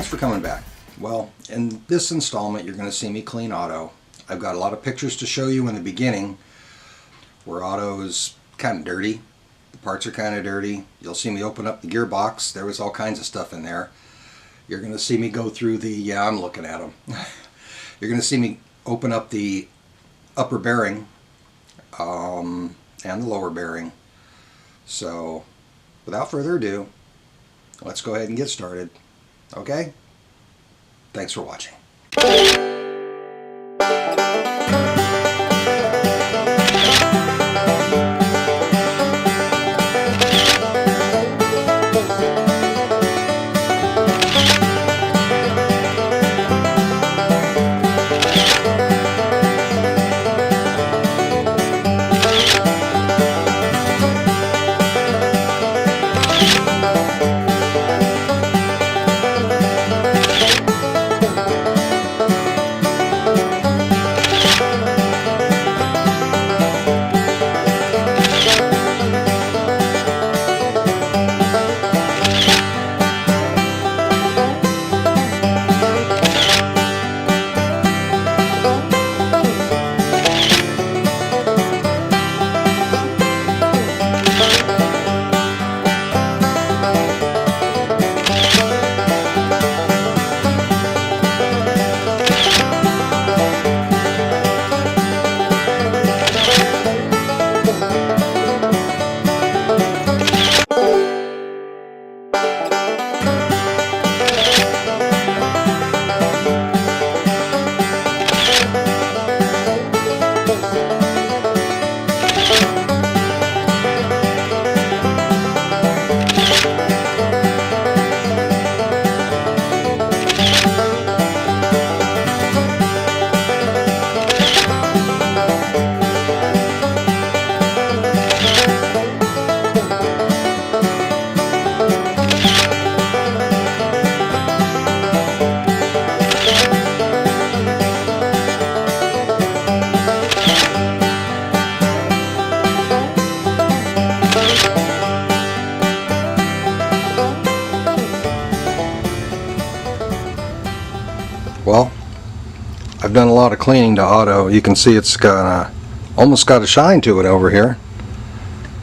Thanks for coming back. Well, in this installment you're going to see me clean Otto. I've got a lot of pictures to show you in the beginning where Otto is kind of dirty. The parts are kind of dirty. You'll see me open up the gearbox. There was all kinds of stuff in there. You're going to see me go through the, yeah, I'm looking at them. You're going to see me open up the upper bearing and the lower bearing. So without further ado, let's go ahead and get started. Okay? Thanks for watching. Well, I've done a lot of cleaning to Otto. You can see it's got almost got a shine to it over here,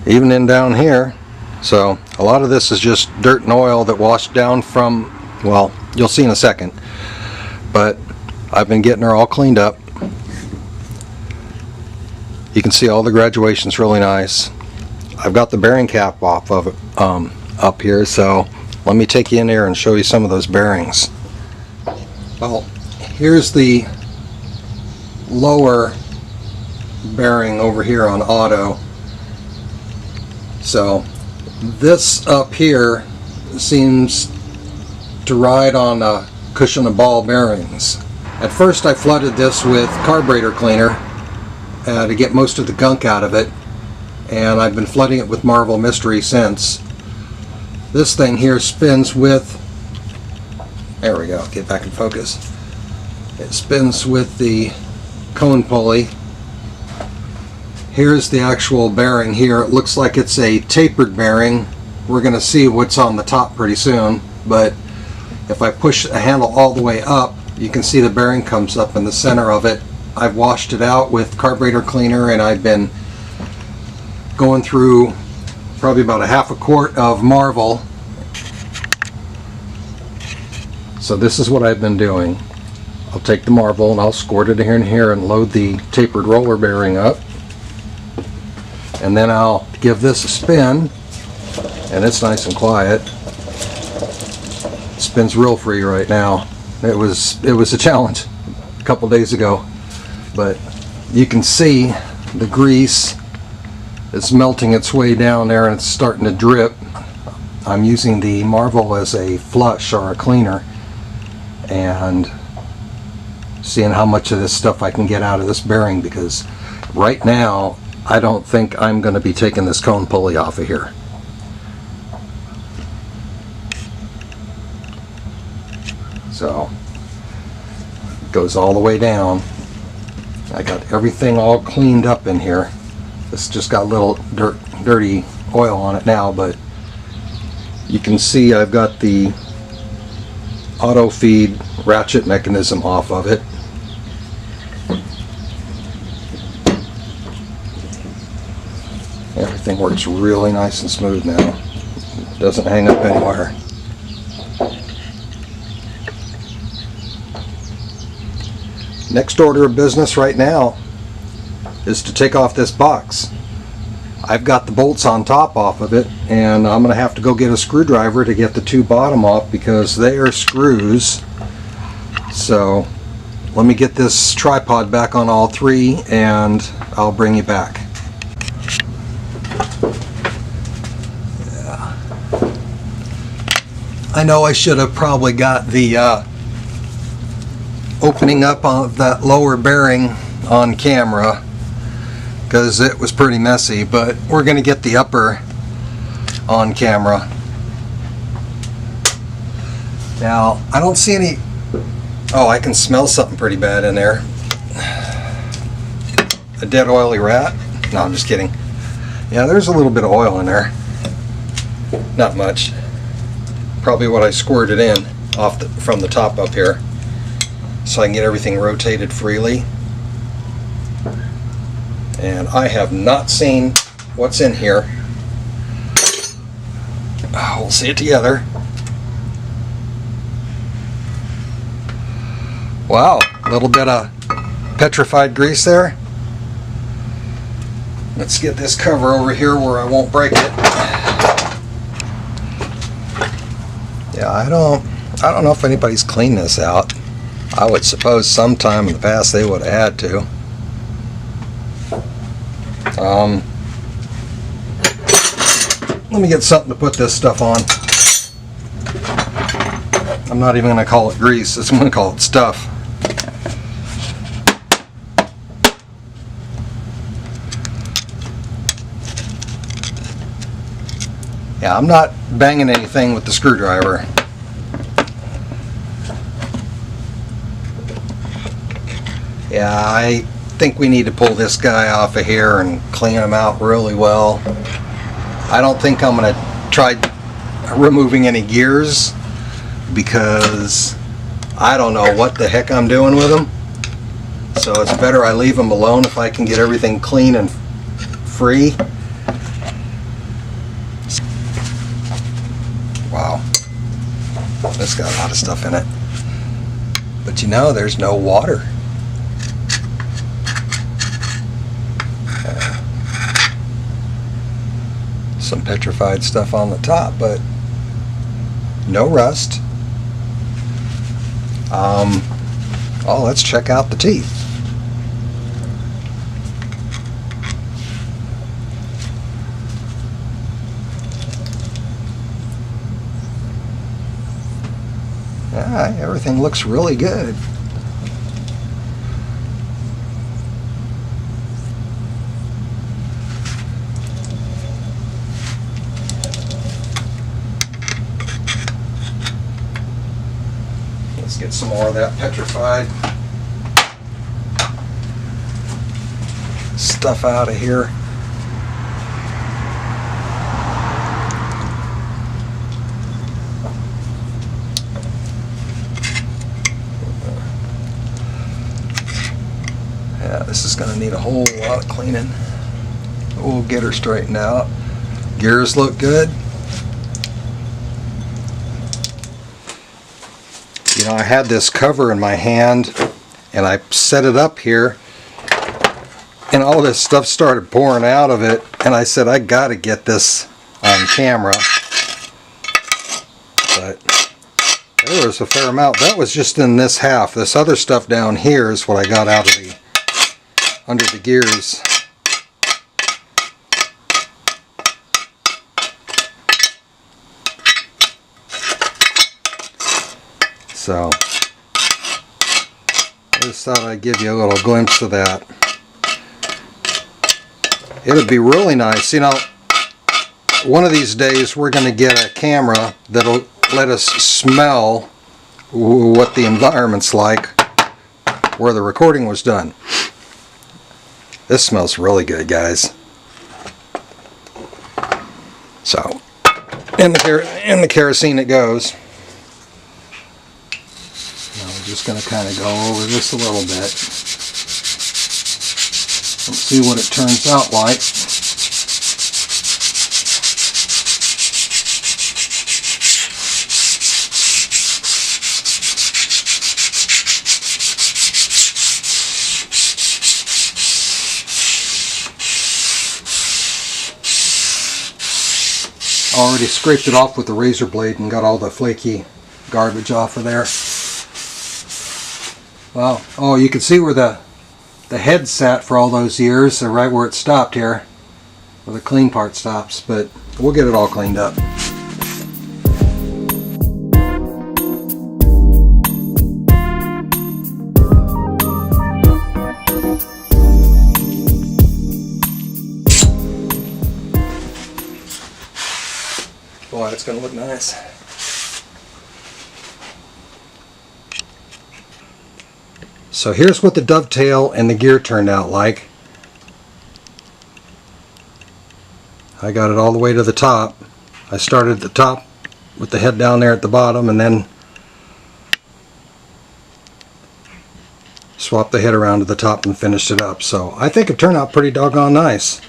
even in down here. So a lot of this is just dirt and oil that washed down from, well, you'll see in a second. But I've been getting her all cleaned up. You can see all the graduation's really nice. I've got the bearing cap off of it up here, so let me take you in there and show you some of those bearings. Well, here's the lower bearing over here on Otto. So this up here seems to ride on a cushion of ball bearings. At first I flooded this with carburetor cleaner to get most of the gunk out of it, and I've been flooding it with Marvel Mystery since. This thing here spins with, there we go, get back in focus. It spins with the cone pulley. Here's the actual bearing here. It looks like it's a tapered bearing. We're going to see what's on the top pretty soon, but if I push the handle all the way up, you can see the bearing comes up in the center of it. I've washed it out with carburetor cleaner, and I've been going through probably about a half a quart of Marvel. So this is what I've been doing. I'll take the Marvel and I'll squirt it here and here and load the tapered roller bearing up, and then I'll give this a spin, and it's nice and quiet. It spins real free right now. It was a challenge a couple days ago, but you can see the grease is melting its way down there and it's starting to drip. I'm using the Marvel as a flush or a cleaner and seeing how much of this stuff I can get out of this bearing, because right now I don't think I'm going to be taking this cone pulley off of here. So it goes all the way down. I got everything all cleaned up in here. This just got a little dirty oil on it now, but you can see I've got the auto feed ratchet mechanism off of it. Everything works really nice and smooth now. Doesn't hang up anywhere. Next order of business right now is to take off this box. I've got the bolts on top off of it, and I'm going to have to go get a screwdriver to get the two bottom off because they are screws. So let me get this tripod back on all three and I'll bring you back. Yeah. I know I should have probably got the opening up of that lower bearing on camera because it was pretty messy, but we're going to get the upper on camera. Now, I don't see any... Oh, I can smell something pretty bad in there. A dead oily rat? No, I'm just kidding. Yeah, there's a little bit of oil in there. Not much. Probably what I squirted in from the top up here, so I can get everything rotated freely. And I have not seen what's in here. Oh, we'll see it together. Wow, a little bit of petrified grease there. Let's get this cover over here where I won't break it. Yeah, I don't know if anybody's cleaned this out. I would suppose sometime in the past they would have had to. Let me get something to put this stuff on. I'm not even going to call it grease, I'm going to call it stuff. Yeah, I'm not banging anything with the screwdriver. Yeah, I think we need to pull this guy off of here and clean him out really well. I don't think I'm going to try removing any gears because I don't know what the heck I'm doing with them. So it's better I leave them alone if I can get everything clean and free. Wow, this got a lot of stuff in it. But you know, there's no water. Some petrified stuff on the top, but no rust. Oh, let's check out the teeth. Yeah, everything looks really good. Let's get some more of that petrified stuff out of here. Yeah, this is going to need a whole lot of cleaning. We'll get her straightened out. Gears look good. You know, I had this cover in my hand and I set it up here and all this stuff started pouring out of it, and I said I gotta get this on camera. But there was a fair amount. That was just in this half. This other stuff down here is what I got out of under the gears. So I just thought I'd give you a little glimpse of that. It would be really nice, you know, one of these days we're going to get a camera that'll let us smell what the environment's like where the recording was done. This smells really good, guys. So in the kerosene it goes. just going to kind of go over this a little bit. Let's see what it turns out like. Already scraped it off with the razor blade and got all the flaky garbage off of there. Well, oh, you can see where the head sat for all those years, so right where it stopped here, where the clean part stops, but we'll get it all cleaned up. Boy, it's going to look nice. So here's what the dovetail and the gear turned out like. I got it all the way to the top. I started at the top with the head down there at the bottom and then swapped the head around to the top and finished it up. So I think it turned out pretty doggone nice.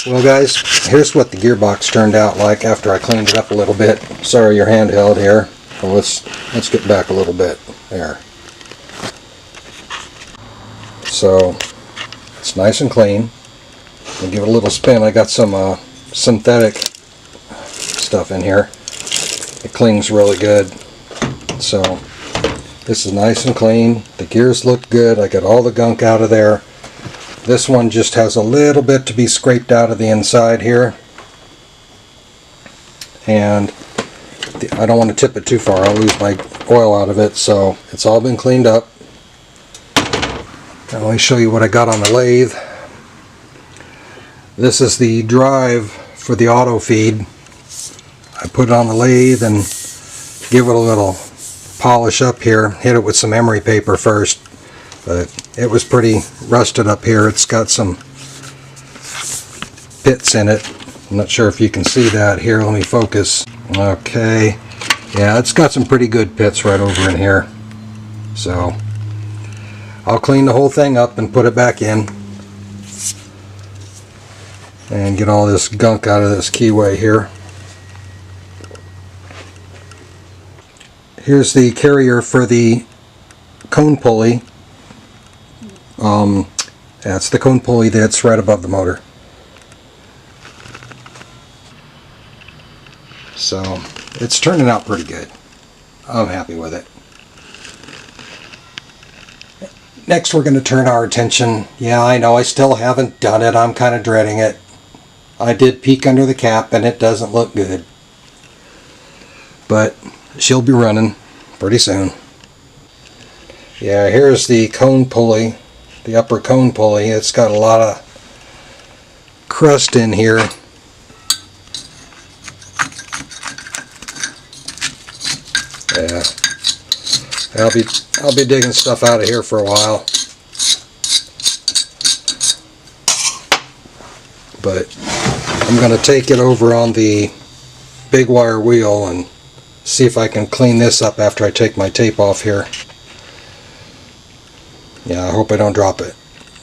Well guys, here's what the gearbox turned out like after I cleaned it up a little bit. Sorry you're handheld here. Well, let's get back a little bit. There. So it's nice and clean. I'll give it a little spin. I got some synthetic stuff in here. It clings really good. So this is nice and clean. The gears look good. I got all the gunk out of there. This one just has a little bit to be scraped out of the inside here. And I don't want to tip it too far. I'll lose my oil out of it. So it's all been cleaned up. Now let me show you what I got on the lathe. This is the drive for the auto feed. I put it on the lathe and give it a little polish up here. Hit it with some emery paper first. But it was pretty rusted up here. It's got some pits in it. I'm not sure if you can see that here. Let me focus. Okay. Yeah, it's got some pretty good pits right over in here. So I'll clean the whole thing up and put it back in. And get all this gunk out of this keyway here. Here's the carrier for the cone pulley. That's the cone pulley that's right above the motor. So it's turning out pretty good. I'm happy with it. Next we're going to turn our attention. Yeah, I know I still haven't done it. I'm kind of dreading it. I did peek under the cap and it doesn't look good. But she'll be running pretty soon. Yeah, here's the cone pulley. The upper cone pulley. It's got a lot of crust in here. Yeah. I'll be digging stuff out of here for a while. But I'm going to take it over on the big wire wheel and see if I can clean this up after I take my tape off here. Yeah, I hope I don't drop it.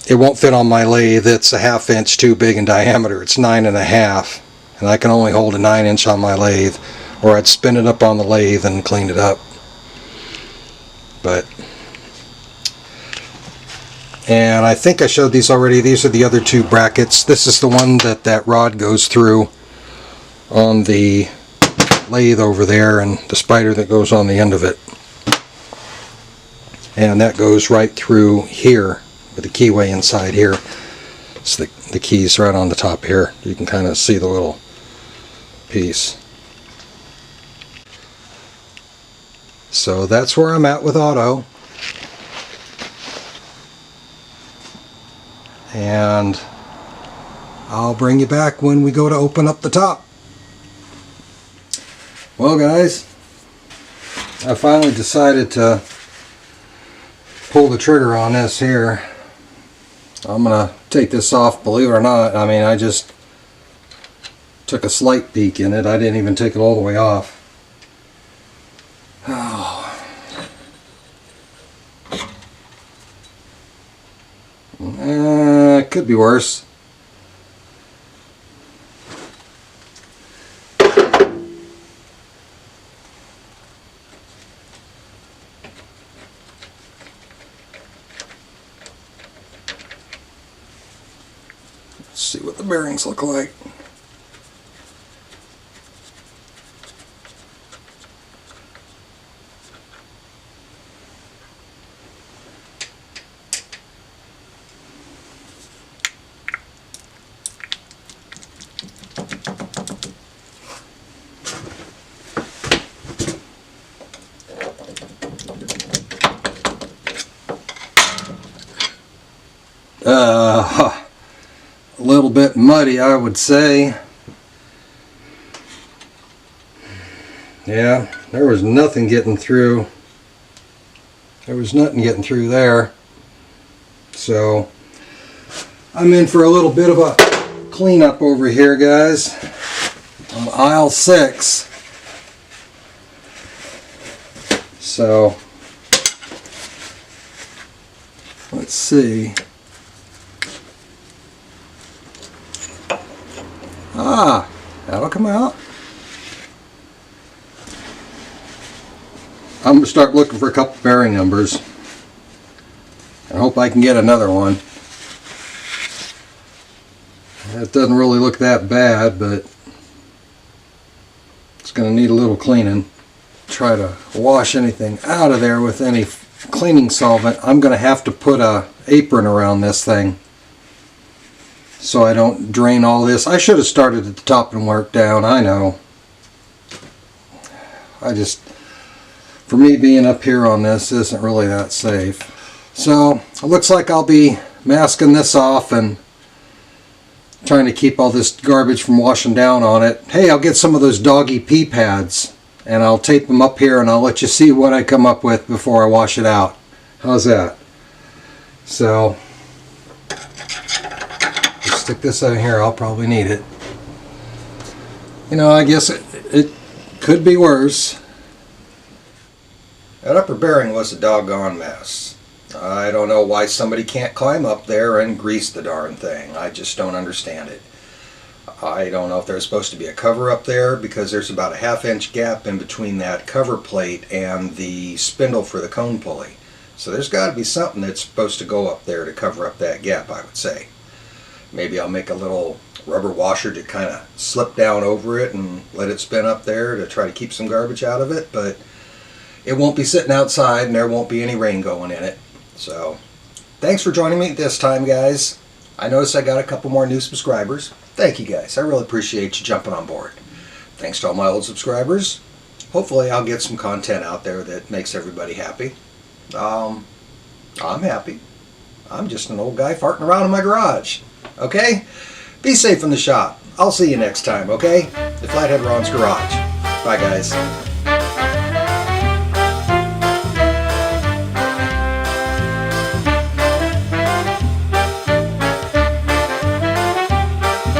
It won't fit on my lathe. It's a 1/2 inch too big in diameter. It's 9.5, and I can only hold a 9-inch on my lathe, or I'd spin it up on the lathe and clean it up. And I think I showed these already. These are the other two brackets. This is the one that rod goes through on the lathe over there, and the spider that goes on the end of it. And that goes right through here with the keyway inside here. It's the keys right on the top here. You can kind of see the little piece. So that's where I'm at with Otto. And I'll bring you back when we go to open up the top. Well guys, I finally decided to pull the trigger on this here. I'm gonna take this off, believe it or not. I mean, I just Took a slight peek in it. I didn't even take it all the way off. Oh. It could be worse. Let's see what the bearings look like. A little bit muddy, I would say. Yeah, there was nothing getting through. There was nothing getting through there. So I'm in for a little bit of a cleanup over here, guys. On aisle 6. So let's see. Ah, that'll come out. I'm going to start looking for a couple bearing numbers. I hope I can get another one. It doesn't really look that bad, but it's going to need a little cleaning. Try to wash anything out of there with any cleaning solvent. I'm going to have to put an apron around this thing so I don't drain all this. I should have started at the top and worked down, I know. For me being up here on this isn't really that safe. So it looks like I'll be masking this off and trying to keep all this garbage from washing down on it. Hey, I'll get some of those doggy pee pads and I'll tape them up here and I'll let you see what I come up with before I wash it out. How's that? So stick this in here, I'll probably need it. You know, I guess it could be worse. That upper bearing was a doggone mess. I don't know why somebody can't climb up there and grease the darn thing. I just don't understand it. I don't know if there's supposed to be a cover up there, because there's about a 1/2 inch gap in between that cover plate and the spindle for the cone pulley. So there's got to be something that's supposed to go up there to cover up that gap, I would say. Maybe I'll make a little rubber washer to kind of slip down over it and let it spin up there to try to keep some garbage out of it, but it won't be sitting outside and there won't be any rain going in it. So thanks for joining me this time, guys. I noticed I got a couple more new subscribers. Thank you, guys. I really appreciate you jumping on board. Thanks to all my old subscribers. Hopefully I'll get some content out there that makes everybody happy. I'm happy. I'm just an old guy farting around in my garage. Okay? Be safe in the shop. I'll see you next time, okay? The Flathead Ron's Garage. Bye, guys.